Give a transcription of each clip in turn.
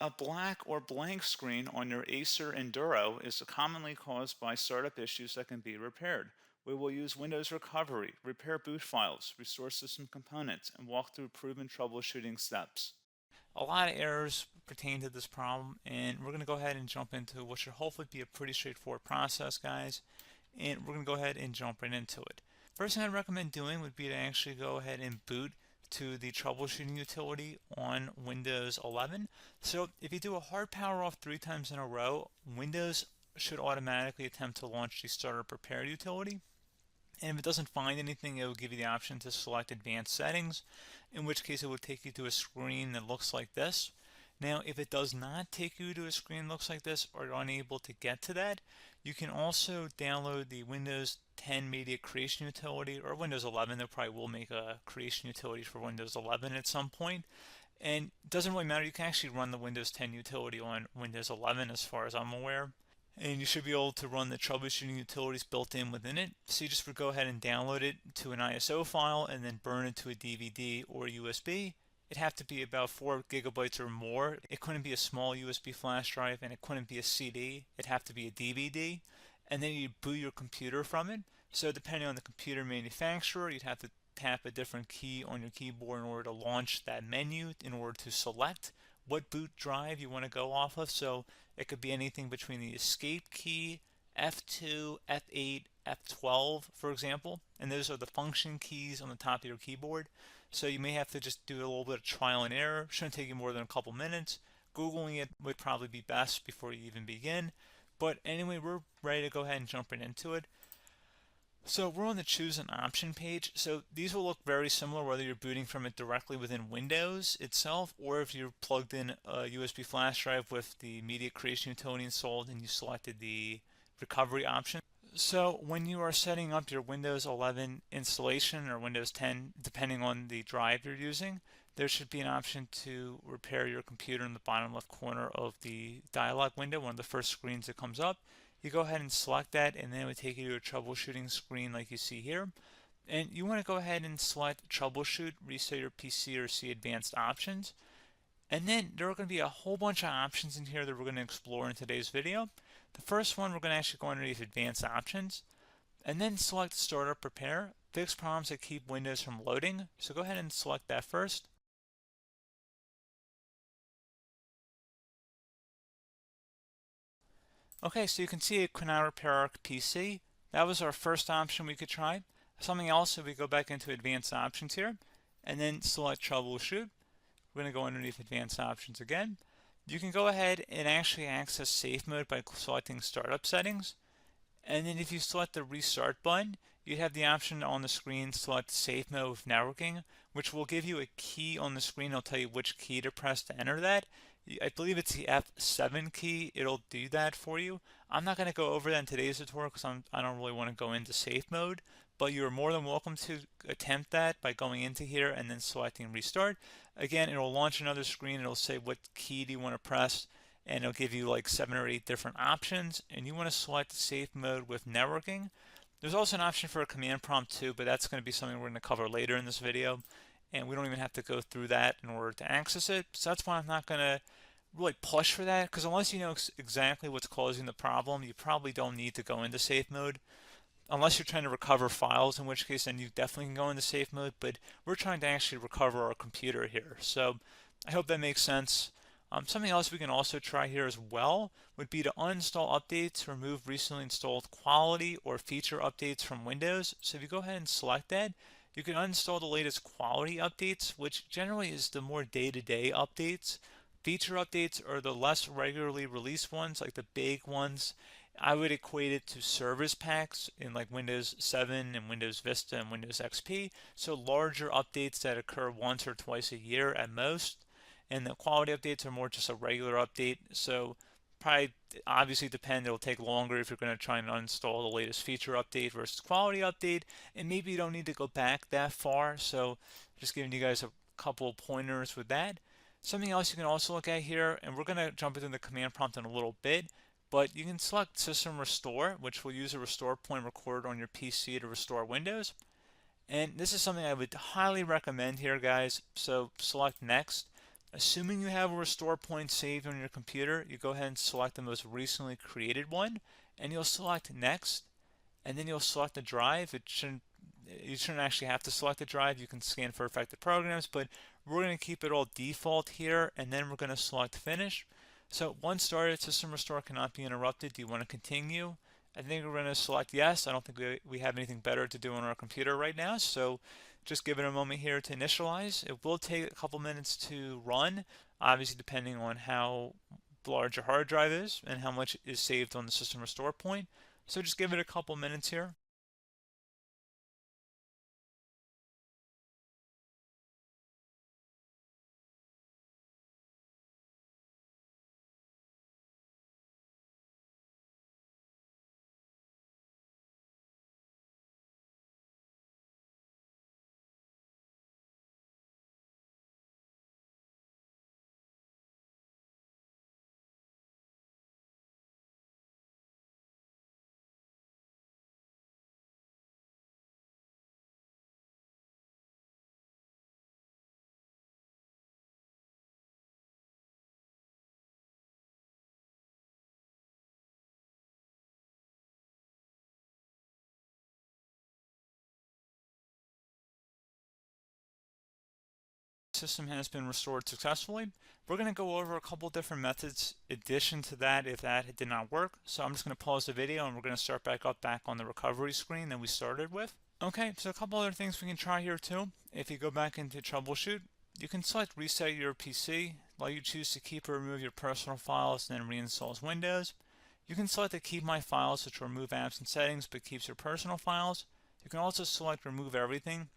A black or blank screen on your Acer Enduro is commonly caused by startup issues that can be repaired. We will use Windows Recovery, repair boot files, restore system components, and walk through proven troubleshooting steps. A lot of errors pertain to this problem, and we're going to go ahead and jump into what should hopefully be a pretty straightforward process, guys. And we're going to go ahead and jump right into it. First thing I'd recommend doing would be to actually go ahead and boot to the troubleshooting utility on Windows 11. So if you do a hard power off 3 times in a row, Windows should automatically attempt to launch the startup repair utility. And if it doesn't find anything, it will give you the option to select advanced settings, in which case it will take you to a screen that looks like this. Now, if it does not take you to a screen that looks like this, or you're unable to get to that, you can also download the Windows 10 Media Creation Utility, or Windows 11. They probably will make a creation utility for Windows 11 at some point. And it doesn't really matter, you can actually run the Windows 10 utility on Windows 11 as far as I'm aware, and you should be able to run the troubleshooting utilities built in within it. So you just would go ahead and download it to an ISO file and then burn it to a DVD or USB. It'd have to be about 4 gigabytes or more. It couldn't be a small USB flash drive, and it couldn't be a CD. It'd have to be a DVD. And then you'd boot your computer from it. So depending on the computer manufacturer, you'd have to tap a different key on your keyboard in order to launch that menu, in order to select what boot drive you want to go off of. So it could be anything between the escape key, F2, F8, F12, for example, and those are the function keys on the top of your keyboard. So you may have to just do a little bit of trial and error. Shouldn't take you more than a couple minutes. Googling it would probably be best before you even begin. But anyway, we're ready to go ahead and jump right into it. So we're on the choose an option page. So these will look very similar whether you're booting from it directly within Windows itself, or if you're plugged in a USB flash drive with the media creation utility installed and you selected the recovery option. So when you are setting up your Windows 11 installation or Windows 10, depending on the drive you're using, there should be an option to repair your computer in the bottom left corner of the dialog window, one of the first screens that comes up. You go ahead and select that, and then it would take you to a troubleshooting screen like you see here. And you want to go ahead and select troubleshoot, reset your PC, or see advanced options. And then there are going to be a whole bunch of options in here that we're going to explore in today's video. The first one, we're going to actually go underneath advanced options and then select startup repair, fix problems that keep Windows from loading. So go ahead and select that first. Okay, so you can see it could now repair our PC. That was our first option we could try. Something else, if we go back into advanced options here and then select troubleshoot, we're going to go underneath advanced options again. You can go ahead and actually access safe mode by selecting startup settings. And then if you select the restart button, you have the option on the screen select safe mode with networking, which will give you a key on the screen. It'll tell you which key to press to enter that. I believe it's the F7 key. It'll do that for you. I'm not going to go over that in today's tutorial because I don't really want to go into safe mode, but you're more than welcome to attempt that by going into here and then selecting restart. Again, it'll launch another screen. It'll say what key do you want to press, and it'll give you like 7 or 8 different options, and you want to select safe mode with networking. There's also an option for a command prompt too, but that's going to be something we're going to cover later in this video, and we don't even have to go through that in order to access it. So that's why I'm not going to really push for that, because unless you know exactly what's causing the problem, you probably don't need to go into safe mode. Unless you're trying to recover files, in which case then you definitely can go into safe mode, but we're trying to actually recover our computer here. So I hope that makes sense. Something else we can also try here as well would be to uninstall updates, remove recently installed quality or feature updates from Windows. So if you go ahead and select that, you can uninstall the latest quality updates, which generally is the more day-to-day updates. Feature updates are the less regularly released ones, like the big ones. I would equate it to service packs in like Windows 7 and Windows Vista and Windows XP. So larger updates that occur once or twice a year at most. And the quality updates are more just a regular update. So probably obviously depend, it'll take longer if you're going to try and uninstall the latest feature update versus quality update. And maybe you don't need to go back that far. So just giving you guys a couple pointers with that. Something else you can also look at here, and we're going to jump into the command prompt in a little bit, but you can select System Restore, which will use a restore point recorded on your PC to restore Windows. And this is something I would highly recommend here, guys. So select Next. Assuming you have a restore point saved on your computer, you go ahead and select the most recently created one, and you'll select next, and then you'll select the drive. You shouldn't actually have to select the drive. You can scan for affected programs, but we're going to keep it all default here, and then we're going to select finish. So once started, system restore cannot be interrupted. Do you want to continue? I think we're going to select yes. I don't think we have anything better to do on our computer right now, so just give it a moment here to initialize. It will take a couple minutes to run, obviously depending on how large your hard drive is and how much is saved on the system restore point. So just give it a couple minutes here. System has been restored successfully. We're going to go over a couple different methods addition to that if that did not work. So I'm just going to pause the video and we're going to start back up back on the recovery screen that we started with. Okay, so a couple other things we can try here too. If you go back into troubleshoot, you can select reset your PC, let you choose to keep or remove your personal files and then reinstalls Windows. You can select to keep my files, which will remove apps and settings but keeps your personal files. You can also select remove everything,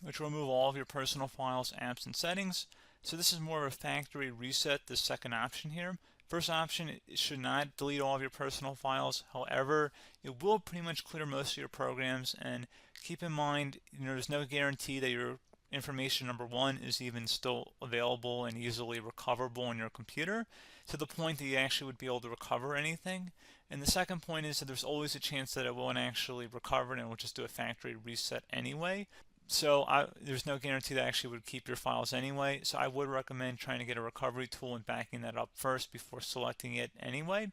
which will remove all of your personal files, apps, and settings. So this is more of a factory reset, the second option here. First option, it should not delete all of your personal files. However, it will pretty much clear most of your programs. And keep in mind, there's no guarantee that your information, number one, is even still available and easily recoverable on your computer to the point that you actually would be able to recover anything. And the second point is that there's always a chance that it won't actually recover and it will just do a factory reset anyway. So there's no guarantee that actually would keep your files anyway. So I would recommend trying to get a recovery tool and backing that up first before selecting it anyway.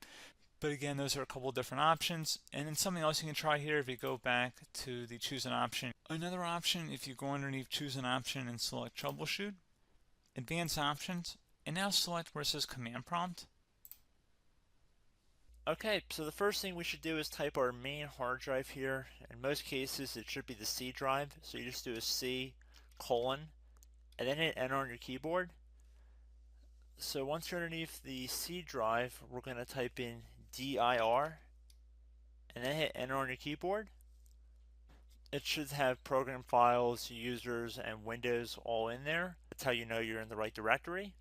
But again, those are a couple different options. And then something else you can try here if you go back to the choose an option. Another option, if you go underneath choose an option and select troubleshoot, advanced options, and now select where it says command prompt. Okay, so the first thing we should do is type our main hard drive here. In most cases, it should be the C drive. So you just do a C colon and then hit enter on your keyboard. So once you're underneath the C drive, we're going to type in dir and then hit enter on your keyboard. It should have program files, users, and Windows all in there. That's how you know you're in the right directory.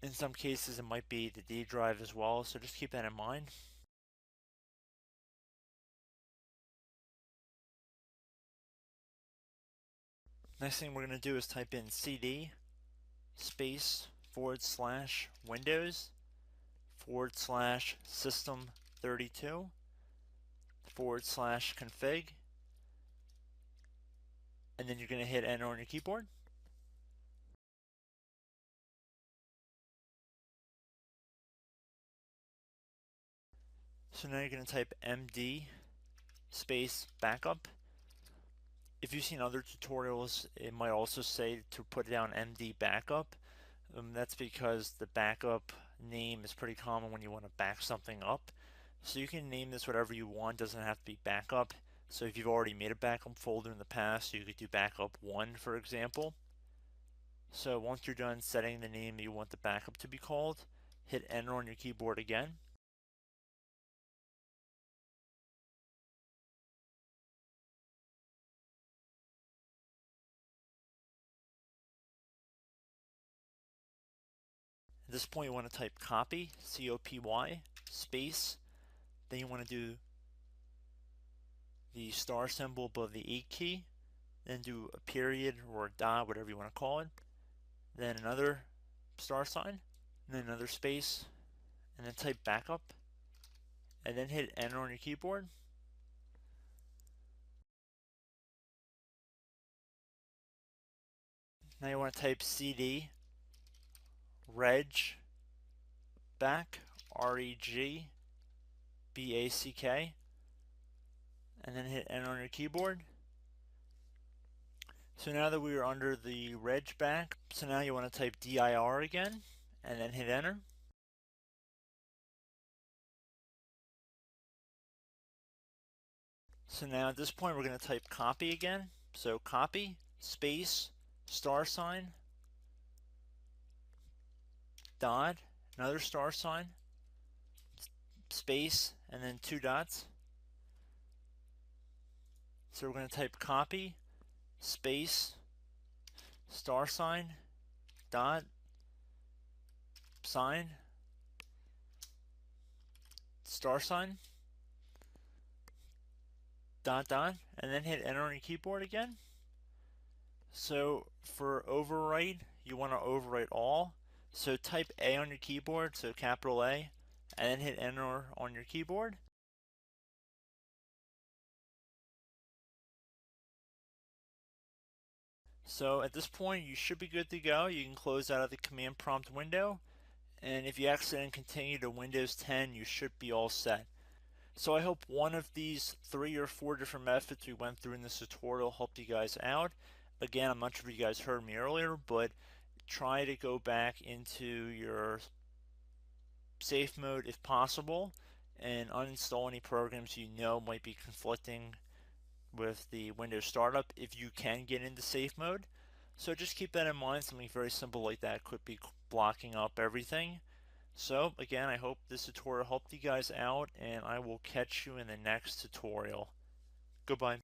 In some cases, it might be the D drive as well, so just keep that in mind. Next thing we're going to do is type in cd space / Windows / system 32 / config, and then you're going to hit enter on your keyboard. So now you're going to type md space backup. If you've seen other tutorials, it might also say to put down md backup. That's because the backup name is pretty common when you want to back something up. So you can name this whatever you want, doesn't have to be backup. So if you've already made a backup folder in the past, you could do backup 1, for example. So once you're done setting the name you want the backup to be called, hit enter on your keyboard again. At this point you want to type copy, C-O-P-Y, space, then you want to do the star symbol above the 8 key, then do a period or a dot, whatever you want to call it, then another star sign, and then another space, and then type backup, and then hit enter on your keyboard. Now you want to type cd reg back, REG BACK, and then hit enter on your keyboard. So now that we are under the reg back, so now you want to type dir again and then hit enter. So now at this point we're going to type copy again. So copy space $, dot, another $, space, and then 2 dots. So we're going to type copy space $, dot, sign, $, dot, dot, and then hit enter on your keyboard again. So for overwrite, you want to overwrite all. So type A on your keyboard, so capital A, and then hit enter on your keyboard. So at this point, you should be good to go. You can close out of the command prompt window, and if you accidentally continue to Windows 10, you should be all set. So I hope one of these 3 or 4 different methods we went through in this tutorial helped you guys out. Again, I'm not sure if you guys heard me earlier, but try to go back into your safe mode if possible and uninstall any programs you know might be conflicting with the Windows startup if you can get into safe mode. So just keep that in mind. Something very simple like that could be blocking up everything. So again, I hope this tutorial helped you guys out, and I will catch you in the next tutorial. Goodbye.